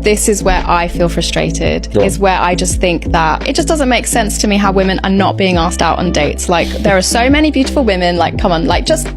this is where I feel frustrated, is where I just think that it just doesn't make sense to me how women are not being asked out on dates. Like, there are so many beautiful women, like, come on, like, just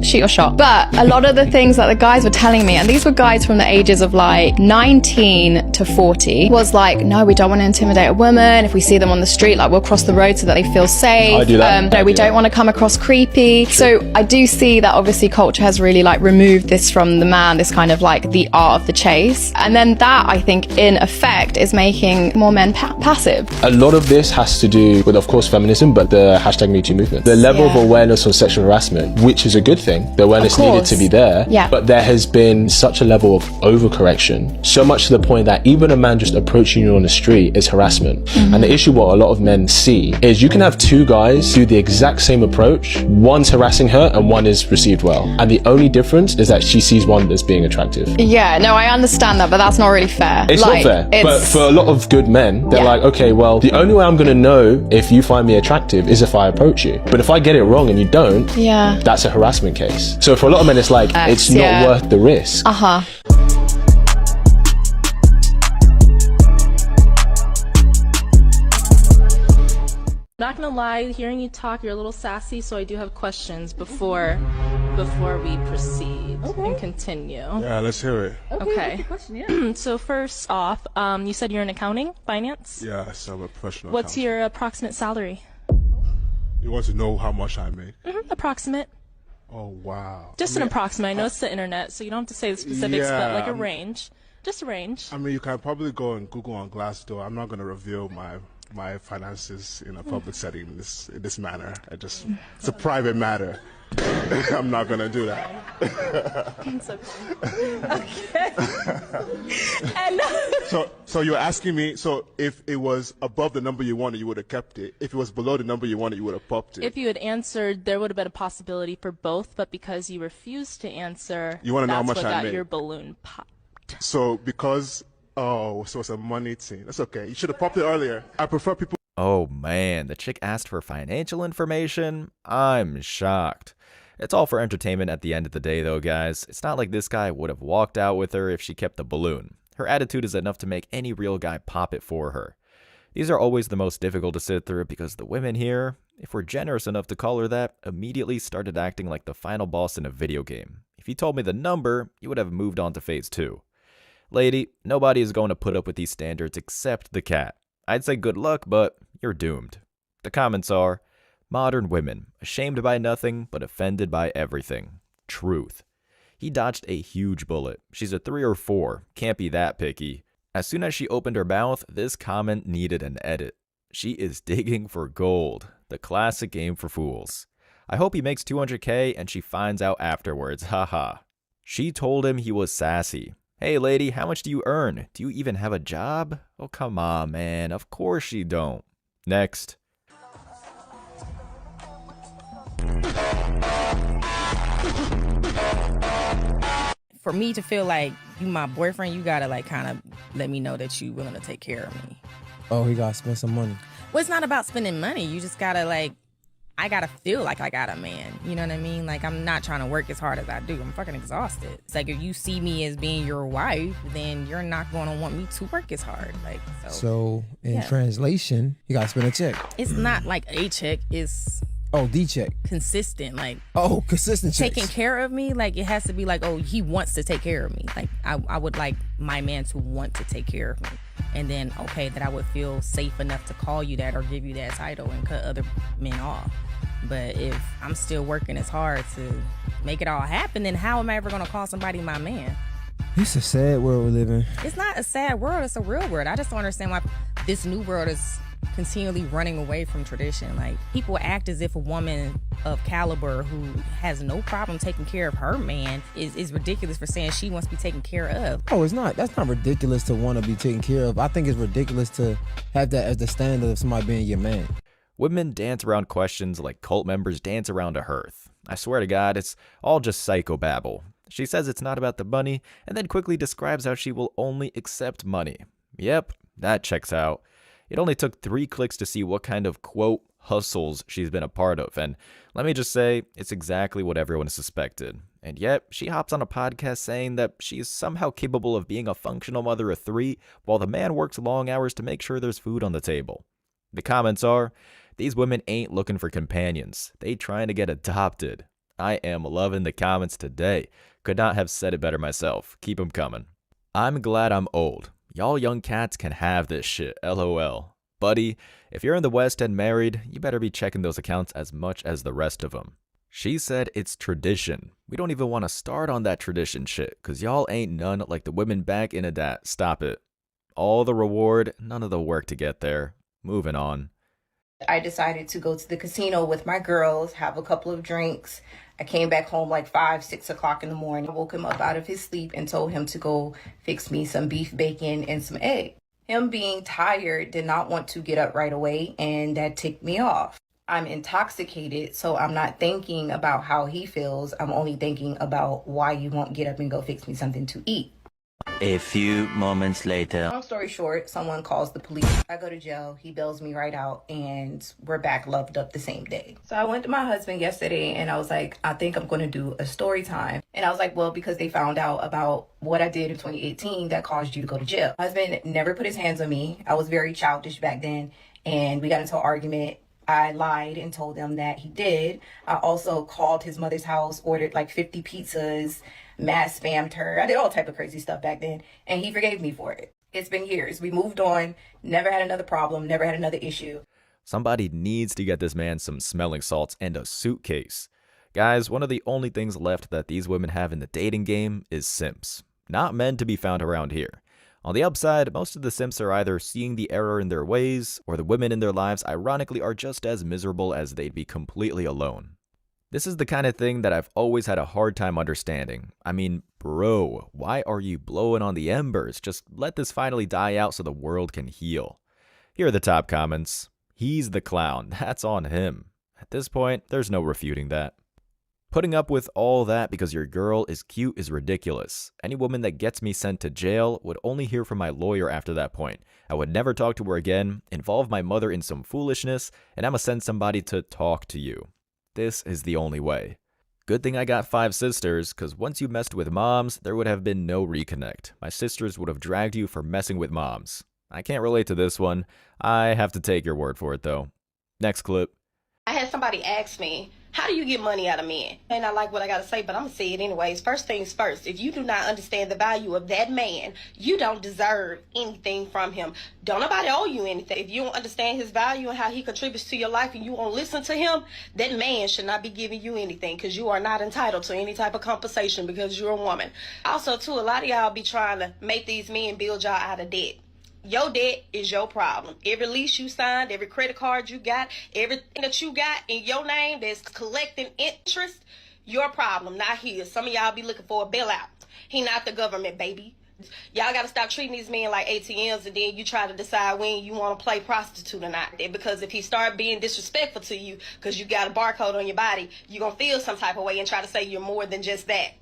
shoot your shot. But a lot of the things that the guys were telling me, and these were guys from the ages of like 19 to 40, was like, no, we don't want to intimidate a woman. If we see them on the street, like, we'll cross the road so that they feel safe. I do that. No, we don't want to come across creepy. So I do see that obviously culture has really like removed this from the man, this kind of like the art of the chase. And then that, I think, in effect, is making more men passive. A lot of this has to do with, of course, feminism, but the hashtag #MeToo movement. The level of awareness on sexual harassment, which is a good thing. The awareness needed to be there. Yeah. But there has been such a level of overcorrection, so much to the point that even a man just approaching you on the street is harassment. And the issue what a lot of men see is you can have two guys do the exact same approach. One's harassing her and one is received well. And the only difference is that she sees one as being attractive. Yeah, no, I understand that, but that's not really fair. It's like, not fair. But for a lot of good men, they're like, okay, well, the only way I'm going to know if you find me attractive is if I approach you. But if I get it wrong and you don't, that's a harassment case. So for a lot of men, it's like, it's not worth the risk. Not gonna lie, hearing you talk, you're a little sassy, so I do have questions before we proceed and continue. Yeah, let's hear it. Okay. Question, so first off, you said you're in accounting, finance? Yes, I'm a professional. What's your approximate salary? You want to know how much I make? Approximate. Oh, wow. Just an approximate. I know it's the internet, so you don't have to say the specifics, but like a range. Just a range. I mean, you can probably go and Google on Glassdoor. I'm not going to reveal my finances in a public setting in this manner. It's a private matter. I'm not gonna do that. It's okay. And so you're asking me, so if it was above the number you wanted, you would have kept it. If it was below the number you wanted, you would have popped it. If you had answered, there would have been a possibility for both, but because you refused to answer, you want to know how much that's what I got made. your balloon popped. So because so it's a money thing. That's okay. You should have popped it earlier. I prefer people. Oh man, the chick asked for financial information? I'm shocked. It's all for entertainment at the end of the day though, guys. It's not like this guy would have walked out with her if she kept the balloon. Her attitude is enough to make any real guy pop it for her. These are always the most difficult to sit through because the women here, if we're generous enough to call her that, immediately started acting like the final boss in a video game. If you told me the number, you would have moved on to phase 2. Lady, nobody is going to put up with these standards except the cat. I'd say good luck, but you're doomed. The comments are, modern women, ashamed by nothing, but offended by everything. Truth. He dodged a huge bullet. She's a 3 or 4, can't be that picky. As soon as she opened her mouth, this comment needed an edit. She is digging for gold. The classic game for fools. I hope he makes 200K and she finds out afterwards, haha. She told him he was sassy. Hey lady, how much do you earn? Do you even have a job? Oh come on man, of course you don't. Next. For me to feel like you my boyfriend, you gotta like kind of let me know that you willing to take care of me. Oh, he gotta spend some money. Well, it's not about spending money. You just gotta like, I gotta feel like I got a man. You know what I mean? Like I'm not trying to work as hard as I do. I'm fucking exhausted. It's like if you see me as being your wife, then you're not gonna want me to work as hard. Like so in translation, you gotta spend a check. It's not like a check. It's the check. Consistent, like consistent checks. Taking care of me, like it has to be like, oh, he wants to take care of me. Like I would like my man to want to take care of me. And then okay, that I would feel safe enough to call you that or give you that title and cut other men off. But if I'm still working as hard to make it all happen, then how am I ever gonna call somebody my man? It's a sad world we live in. It's not a sad world, it's a real world. I just don't understand why this new world is continually running away from tradition. Like people act as if a woman of caliber who has no problem taking care of her man is ridiculous for saying she wants to be taken care of. Oh, it's not. That's not ridiculous to want to be taken care of. I think it's ridiculous to have that as the standard of somebody being your man. Women dance around questions like cult members dance around a hearth. I swear to God, it's all just psychobabble. She says it's not about the money, and then quickly describes how she will only accept money. Yep, that checks out. It only took 3 clicks to see what kind of, quote, hustles she's been a part of, and let me just say, it's exactly what everyone suspected. And yet, she hops on a podcast saying that she is somehow capable of being a functional mother of 3 while the man works long hours to make sure there's food on the table. The comments are, these women ain't looking for companions. They trying to get adopted. I am loving the comments today. Could not have said it better myself. Keep them coming. I'm glad I'm old. Y'all young cats can have this shit, lol. Buddy, if you're in the West and married, you better be checking those accounts as much as the rest of them. She said it's tradition. We don't even want to start on that tradition shit, cause y'all ain't none like the women back in that. Stop it. All the reward, none of the work to get there. Moving on. I decided to go to the casino with my girls, have a couple of drinks. I came back home like 5, 6 o'clock in the morning. I woke him up out of his sleep and told him to go fix me some beef bacon and some egg. Him being tired did not want to get up right away, and that ticked me off. I'm intoxicated, so I'm not thinking about how he feels. I'm only thinking about why you won't get up and go fix me something to eat. A few moments later. Long story short, someone calls the police. I go to jail. He bails me right out, and we're back loved up the same day. So I went to my husband yesterday, and I was like, I think I'm going to do a story time. And I was like, well, because they found out about what I did in 2018 that caused you to go to jail. My husband never put his hands on me. I was very childish back then, and we got into an argument. I lied and told them that he did. I also called his mother's house, ordered like 50 pizzas, mass spammed her. I did all type of crazy stuff back then, and he forgave me for it. It's been years. We moved on, never had another problem, never had another issue. Somebody needs to get this man some smelling salts and a suitcase. Guys, one of the only things left that these women have in the dating game is simps. Not men to be found around here. On the upside, most of the simps are either seeing the error in their ways, or the women in their lives ironically are just as miserable as they'd be completely alone. This is the kind of thing that I've always had a hard time understanding. I mean, bro, why are you blowing on the embers? Just let this finally die out so the world can heal. Here are the top comments. He's the clown. That's on him. At this point, there's no refuting that. Putting up with all that because your girl is cute is ridiculous. Any woman that gets me sent to jail would only hear from my lawyer after that point. I would never talk to her again, involve my mother in some foolishness, and I'ma send somebody to talk to you. This is the only way. Good thing I got 5 sisters, cause once you messed with moms, there would have been no reconnect. My sisters would have dragged you for messing with moms. I can't relate to this one. I have to take your word for it though. Next clip. I had somebody ask me, how do you get money out of men? And I like what I got to say, but I'm going to say it anyways. First things first, if you do not understand the value of that man, you don't deserve anything from him. Don't nobody owe you anything. If you don't understand his value and how he contributes to your life and you won't listen to him, that man should not be giving you anything because you are not entitled to any type of compensation because you're a woman. Also, too, a lot of y'all be trying to make these men build y'all out of debt. Your debt is your problem. Every lease you signed, every credit card you got, everything that you got in your name that's collecting interest, your problem, not his. Some of y'all be looking for a bailout. He not the government, baby. Y'all got to stop treating these men like ATMs and then you try to decide when you want to play prostitute or not. Because if he start being disrespectful to you because you got a barcode on your body, you're going to feel some type of way and try to say you're more than just that.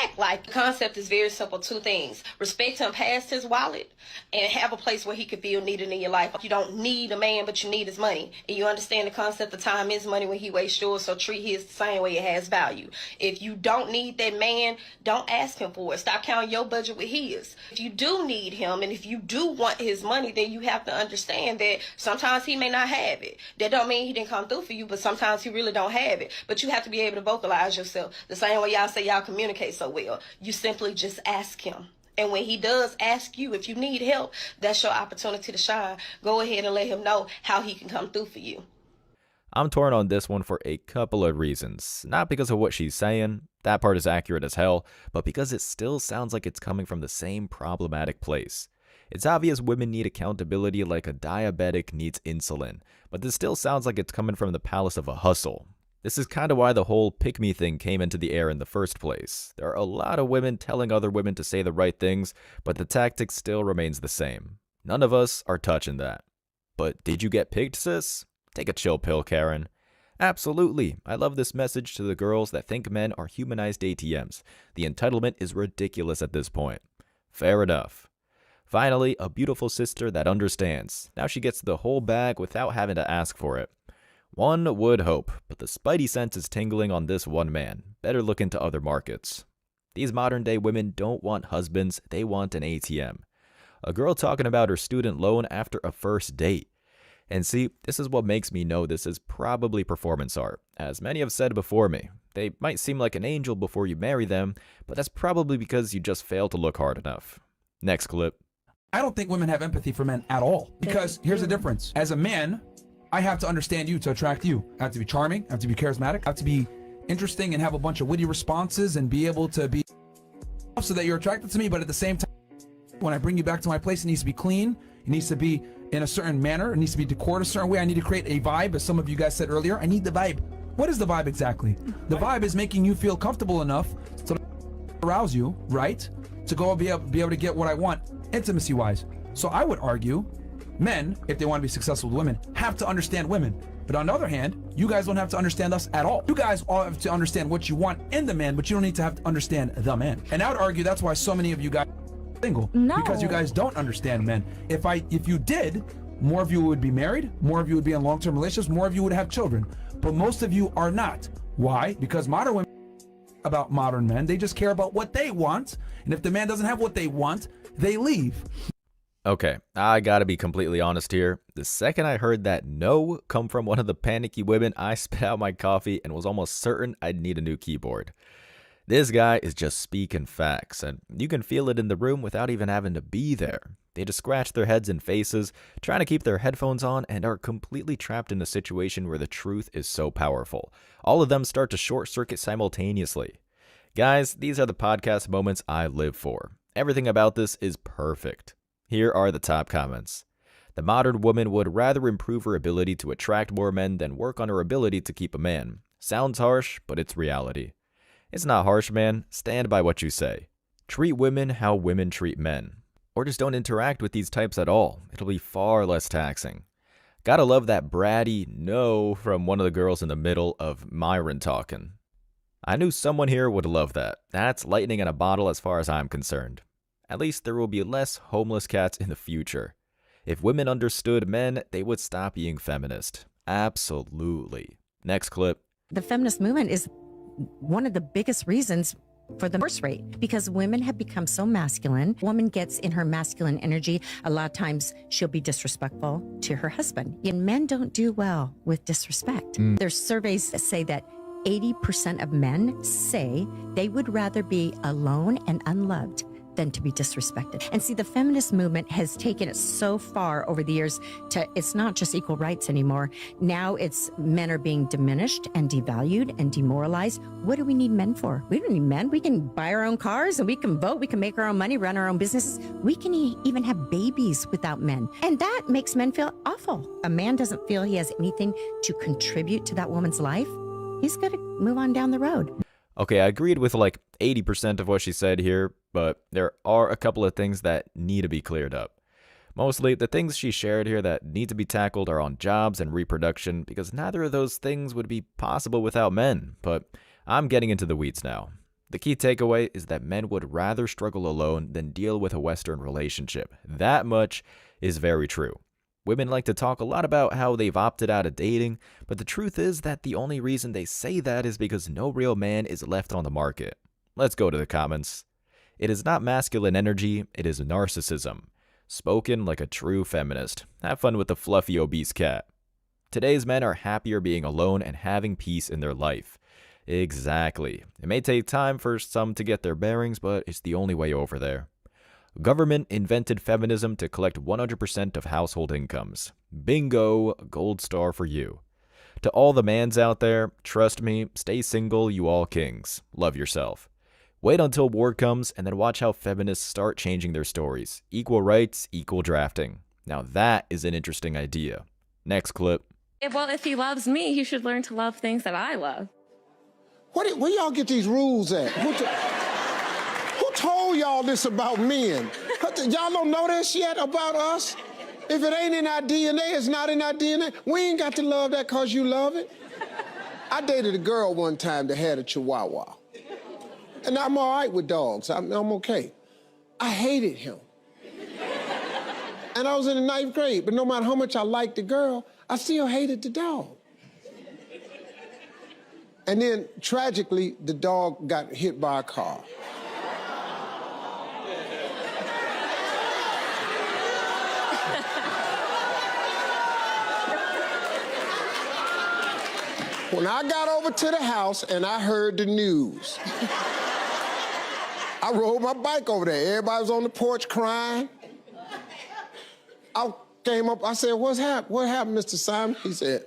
Act like. The concept is very simple. 2 things. Respect him past his wallet and have a place where he could feel needed in your life. You don't need a man, but you need his money. And you understand the concept of time is money when he wastes yours, so treat his the same way it has value. If you don't need that man, don't ask him for it. Stop counting your budget with his. If you do need him and if you do want his money, then you have to understand that sometimes he may not have it. That don't mean he didn't come through for you, but sometimes he really don't have it. But you have to be able to vocalize yourself the same way y'all say y'all communicate so well. You simply just ask him. And when he does ask you if you need help, that's your opportunity to shine. Go ahead and let him know how he can come through for you. I'm torn on this one for a couple of reasons. Not because of what she's saying, that part is accurate as hell, but because it still sounds like it's coming from the same problematic place. It's obvious women need accountability like a diabetic needs insulin, but this still sounds like it's coming from the palace of a hustle. This is kind of why the whole pick-me thing came into the air in the first place. There are a lot of women telling other women to say the right things, but the tactic still remains the same. None of us are touching that. But did you get picked, sis? Take a chill pill, Karen. Absolutely. I love this message to the girls that think men are humanized ATMs. The entitlement is ridiculous at this point. Fair enough. Finally, a beautiful sister that understands. Now she gets the whole bag without having to ask for it. One would hope, but the spidey sense is tingling on this one man. Better look into other markets. These modern day women don't want husbands, they want an ATM. A girl talking about her student loan after a first date. And see, this is what makes me know this is probably performance art. As many have said before me, they might seem like an angel before you marry them, but that's probably because you just failed to look hard enough. Next clip. I don't think women have empathy for men at all. Because here's the difference. As a man, I have to understand you to attract you. I have to be charming, I have to be charismatic, I have to be interesting and have a bunch of witty responses and be able to be so that you're attracted to me, but at the same time, when I bring you back to my place, it needs to be clean, it needs to be in a certain manner, it needs to be decored a certain way. I need to create a vibe, as some of you guys said earlier. I need the vibe. What is the vibe exactly? The vibe is making you feel comfortable enough to arouse you, right? To go be able to get what I want intimacy-wise. So I would argue men, if they want to be successful with women, have to understand women. But on the other hand, you guys don't have to understand us at all. You guys all have to understand what you want in the man, but you don't need to have to understand the man. And I would argue that's why so many of you guys are single. No. Because you guys don't understand men. If you did, more of you would be married, more of you would be in long-term relationships, more of you would have children. But most of you are not. Why? Because modern women about modern men, they just care about what they want. And if the man doesn't have what they want, they leave. Okay, I gotta be completely honest here. The second I heard that no come from one of the panicky women, I spit out my coffee and was almost certain I'd need a new keyboard. This guy is just speaking facts, and you can feel it in the room without even having to be there. They just scratch their heads and faces, trying to keep their headphones on, and are completely trapped in a situation where the truth is so powerful. All of them start to short circuit simultaneously. Guys, these are the podcast moments I live for. Everything about this is perfect. Here are the top comments. The modern woman would rather improve her ability to attract more men than work on her ability to keep a man. Sounds harsh, but it's reality. It's not harsh, man. Stand by what you say. Treat women how women treat men. Or just don't interact with these types at all. It'll be far less taxing. Gotta love that bratty no from one of the girls in the middle of Myron talking. I knew someone here would love that. That's lightning in a bottle as far as I'm concerned. At least there will be less homeless cats in the future. If women understood men, they would stop being feminist. Absolutely. Next clip. The feminist movement is one of the biggest reasons for the divorce rate, because women have become so masculine. Woman gets in her masculine energy. A lot of times she'll be disrespectful to her husband. And men don't do well with disrespect. There's surveys that say that 80% of men say they would rather be alone and unloved than to be disrespected. And see, the feminist movement has taken it so far over the years to, it's not just equal rights anymore. Now it's men are being diminished and devalued and demoralized. What do we need men for? We don't need men. We can buy our own cars and we can vote. We can make our own money, run our own businesses. We can even have babies without men. And that makes men feel awful. A man doesn't feel he has anything to contribute to that woman's life. He's got to move on down the road. Okay, I agreed with like 80% of what she said here, but there are a couple of things that need to be cleared up. Mostly, the things she shared here that need to be tackled are on jobs and reproduction, because neither of those things would be possible without men, but I'm getting into the weeds now. The key takeaway is that men would rather struggle alone than deal with a Western relationship. That much is very true. Women like to talk a lot about how they've opted out of dating, but the truth is that the only reason they say that is because no real man is left on the market. Let's go to the comments. It is not masculine energy, it is narcissism. Spoken like a true feminist. Have fun with the fluffy obese cat. Today's men are happier being alone and having peace in their life. Exactly. It may take time for some to get their bearings, but it's the only way over there. Government invented feminism to collect 100% of household incomes. Bingo, gold star for you. To all the mans out there, trust me, stay single, you all kings. Love yourself. Wait until war comes and then watch how feminists start changing their stories. Equal rights, equal drafting. Now that is an interesting idea. Next clip. Well, if he loves me, he should learn to love things that I love. Where y'all get these rules at? Who told y'all this about men? Y'all don't know this yet about us? If it ain't in our DNA, it's not in our DNA. We ain't got to love that because you love it. I dated a girl one time that had a chihuahua. And I'm all right with dogs. I'm okay. I hated him. And I was in the 9th grade, but no matter how much I liked the girl, I still hated the dog. And then, tragically, the dog got hit by a car. When I got over to the house and I heard the news, I rode my bike over there. Everybody was on the porch crying. I came up, I said, what happened, Mr. Simon? He said,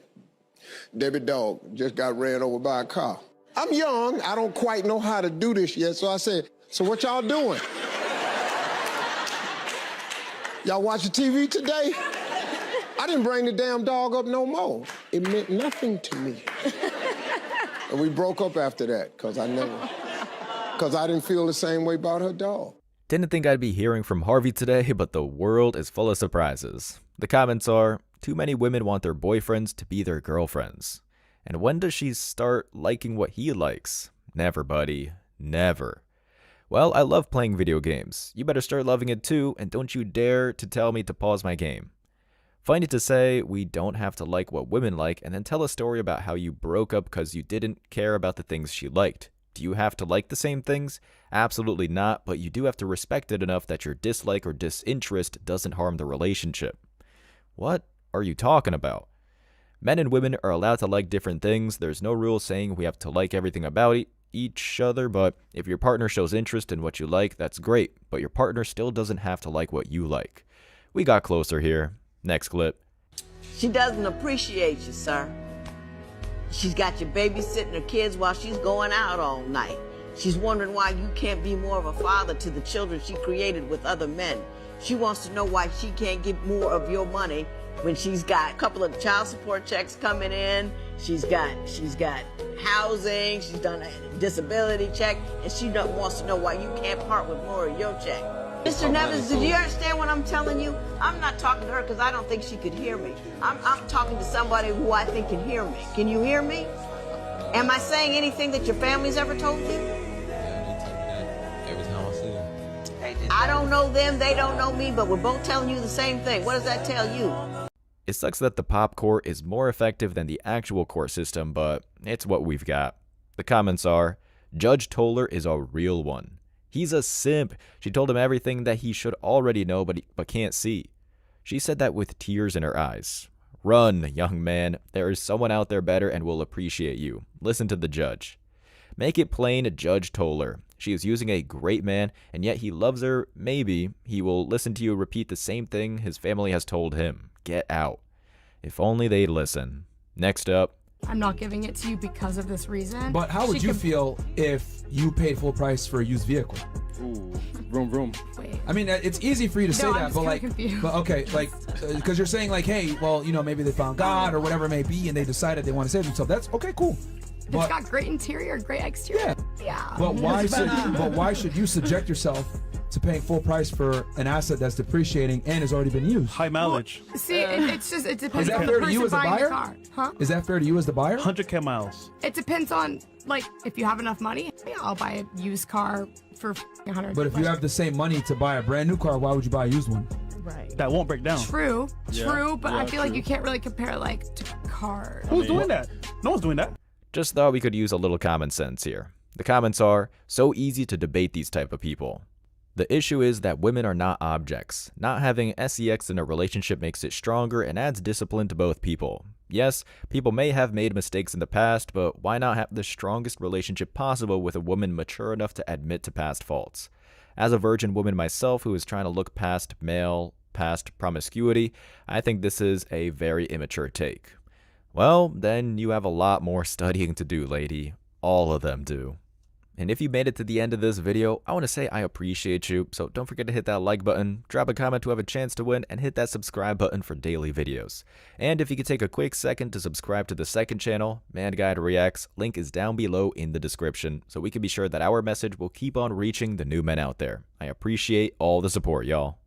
Debbie dog just got ran over by a car. I'm young, I don't quite know how to do this yet, so I said, so what y'all doing? Y'all watching TV today? I didn't bring the damn dog up no more. It meant nothing to me. And we broke up after that, because I didn't feel the same way about her dog. Didn't think I'd be hearing from Harvey today, but the world is full of surprises. The comments are, too many women want their boyfriends to be their girlfriends. And when does she start liking what he likes? Never, buddy. Never. Well, I love playing video games. You better start loving it too, and don't you dare to tell me to pause my game. Funny to say, we don't have to like what women like and then tell a story about how you broke up because you didn't care about the things she liked. Do you have to like the same things? Absolutely not, but you do have to respect it enough that your dislike or disinterest doesn't harm the relationship. What are you talking about? Men and women are allowed to like different things. There's no rule saying we have to like everything about each other, but if your partner shows interest in what you like, that's great, but your partner still doesn't have to like what you like. We got closer here. Next clip. She doesn't appreciate you, sir. She's got you babysitting her kids while she's going out all night. She's wondering why you can't be more of a father to the children she created with other men. She wants to know why she can't get more of your money when she's got a couple of child support checks coming in. She's got housing, she's done a disability check, and she wants to know why you can't part with more of your check. Mr. Nevins, do you understand what I'm telling you? I'm not talking to her because I don't think she could hear me. I'm talking to somebody who I think can hear me. Can you hear me? Am I saying anything that your family's ever told you? Every time I see them. I don't know them, they don't know me, but we're both telling you the same thing. What does that tell you? It sucks that the pop core is more effective than the actual core system, but it's what we've got. The comments are, Judge Toller is a real one. He's a simp. She told him everything that he should already know but can't see. She said that with tears in her eyes. Run, young man. There is someone out there better and will appreciate you. Listen to the judge. Make it plain, Judge Toller. She is using a great man, and yet he loves her. Maybe he will listen to you repeat the same thing his family has told him. Get out. If only they'd listen. Next up. I'm not giving it to you because of this reason. But how would you feel if you paid full price for a used vehicle? Ooh, vroom. Wait. I mean, it's easy for you to say I'm that, just but like, confused. but okay, like, because you're saying like, hey, well, you know, maybe they found God or whatever it may be, and they decided they want to save themselves. That's okay, cool. It's got great interior, great exterior. Yeah. But why should you subject yourself to paying full price for an asset that's depreciating and has already been used? High mileage. See, it depends Is that on fair the to you person as a buying the buyer? car. Huh? Is that fair to you as the buyer? 100K miles. It depends on, like, if you have enough money, yeah, I'll buy a used car for 100. But if you have the same money to buy a brand new car, why would you buy a used one? Right. That won't break down. True, Yeah. but Yeah, I feel like true. you can't really compare, like, to cars. Who's doing that? No one's doing that. Just thought we could use a little common sense here. The comments are, so easy to debate these type of people. The issue is that women are not objects. Not having sex in a relationship makes it stronger and adds discipline to both people. Yes, people may have made mistakes in the past, but why not have the strongest relationship possible with a woman mature enough to admit to past faults? As a virgin woman myself who is trying to look past promiscuity, I think this is a very immature take. Well, then you have a lot more studying to do, lady. All of them do. And if you made it to the end of this video, I want to say I appreciate you, so don't forget to hit that like button, drop a comment to have a chance to win, and hit that subscribe button for daily videos. And if you could take a quick second to subscribe to the second channel, Man Guide Reacts, link is down below in the description, so we can be sure that our message will keep on reaching the new men out there. I appreciate all the support, y'all.